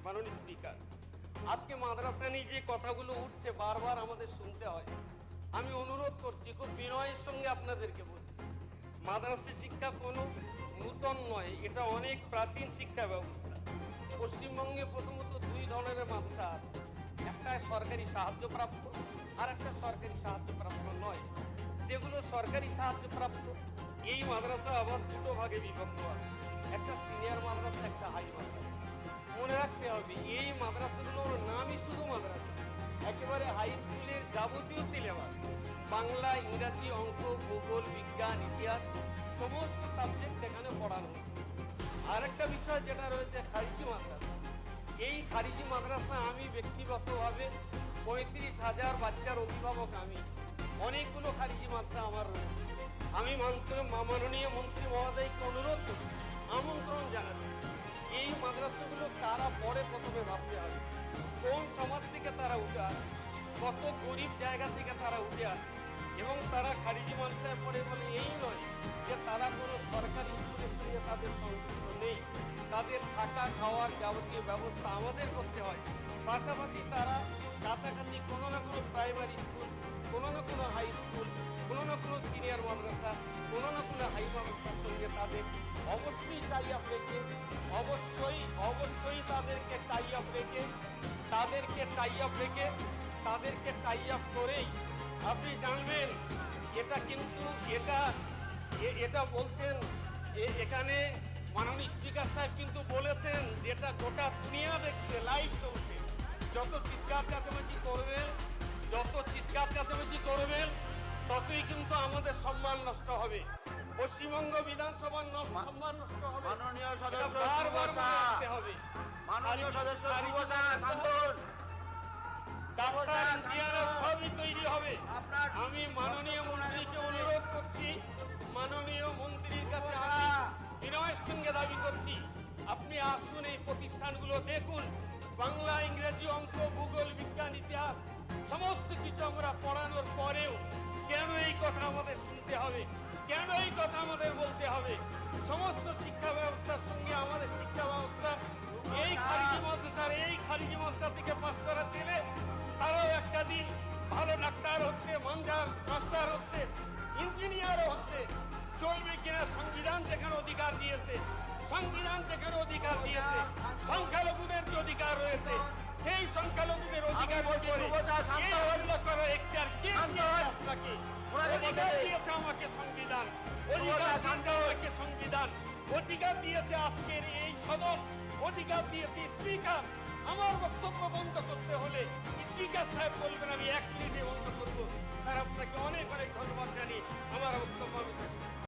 মাননীয় স্পিকার, আজকে মাদ্রাসা নিয়ে যে কথাগুলো উঠছে বারবার আমাদের শুনতে হয়। আমি অনুরোধ করছি, খুব বিনয়ের সঙ্গে আপনাদেরকে বলছি, মাদ্রাসা শিক্ষা কোনো নূতন নয়, এটা অনেক প্রাচীন শিক্ষা ব্যবস্থা। পশ্চিমবঙ্গে প্রথমত দুই ধরনের মাদ্রাসা আছে, একটা সরকারি সাহায্যপ্রাপ্ত আর একটা সরকারি সাহায্যপ্রাপ্ত নয়। যেগুলো সরকারি সাহায্যপ্রাপ্ত এই মাদ্রাসা আবার দুটো ভাগে বিভক্ত আছে, একটা সিনিয়র মাদ্রাসা, একটা হাই মাদ্রাসা। মনে রাখতে হবে এই মাদ্রাসাগুলোর নামই শুধু মাদ্রাসা, একেবারে হাই স্কুলের যাবতীয় সিলেবাস, বাংলা, ইংরাজি, অঙ্ক, ভূগোল, বিজ্ঞান, ইতিহাস সমস্ত সাবজেক্ট সেখানে পড়ানো হচ্ছে। আর একটা বিষয় যেটা রয়েছে খারিজি মাদ্রাসা। এই খারিজি মাদ্রাসা আমি ব্যক্তিগতভাবে 35,000 বাচ্চার অভিভাবক, আমি অনেকগুলো খারিজি মাদ্রাসা আমার রয়েছে। আমি মাননীয় মন্ত্রী মহোদয়কে অনুরোধ করছি, আমন্ত্রণ জানাচ্ছি, এই মাদ্রাসাগুলো তারা পরে প্রথমে ভাবতে হবে কোন সমাজ থেকে তারা উঠে আসে, কত গরিব জায়গা থেকে তারা উঠে আসে, এবং তারা খারিজি মাদ্রাসায় পড়ে বলে এই নয় যে তারা কোনো সরকারি স্কুলের সঙ্গে তাদের সংযুক্ত নেই। তাদের থাকা খাওয়ার যাবতীয় ব্যবস্থা আমাদের করতে হয়। পাশাপাশি তারা কাছাকাছি কোনো না কোনো প্রাইমারি স্কুল, কোনো না কোনো হাই স্কুল, কোনো না কোনো সিনিয়র মাদ্রাসা, কোনো না কোনো হাই মাদ্রাসার সঙ্গে তাদের অবশ্যই টাই আপ রেখে, অবশ্যই তাদেরকে টাই আপ করেই আপনি জানবেন। এটা কিন্তু এটা বলছেন এখানে মাননীয় স্পিকার সাহেব কিন্তু বলেছেন, যেটা গোটা দুনিয়া দেখছে, লাইভ চলছে। যত চিৎকার চেঁচামেচি করবেন ততই কিন্তু আমাদের সম্মান নষ্ট হবে, পশ্চিমবঙ্গ বিধানসভার সম্মান নষ্ট হবে। মাননীয় সদস্য বারবার মনে রাখতে হবে। মাননীয় সদস্য ডাক্তার, ইঞ্জিনিয়ার সবই তৈরি হবে। আমি মাননীয় মন্ত্রীকে অনুরোধ করছি, মাননীয় মন্ত্রীর কাছে আমি বিনয়ের সঙ্গে দাবি করছি, আপনি আসুন, এই প্রতিষ্ঠানগুলো দেখুন। বাংলা, ইংরেজি, অঙ্ক, ভূগোল, বিজ্ঞান, ইতিহাস সমস্ত কিছু আমরা পড়ানোর পরেও কেন এই কথা আমাদের শুনতে হবে, কেন এই কথা আমাদের বলতে হবে? সমস্ত শিক্ষা ব্যবস্থার সঙ্গে আমাদের শিক্ষা ব্যবস্থা এই খারিজি মাদ্রাসা থেকে পাশ করা ছেলে তারাও একটা দিন ভালো ডাক্তার হচ্ছে, মাস্টার হচ্ছে, ইঞ্জিনিয়ারও হচ্ছে। চলবে কিনা? সংবিধান যেখানে অধিকার দিয়েছে, সংখ্যালঘুদের যে অধিকার রয়েছে, সেই সংখ্যালঘুদের অধিকার অধিকার দিয়েছে আজকের এই সদন, অধিকার দিয়েছে স্পিকার। আমার বক্তব্য বন্ধ করতে হলে স্পিকার সাহেব বলবেন আমি 1 মিনিটে বন্ধ করবো। স্যার, আপনাকে অনেক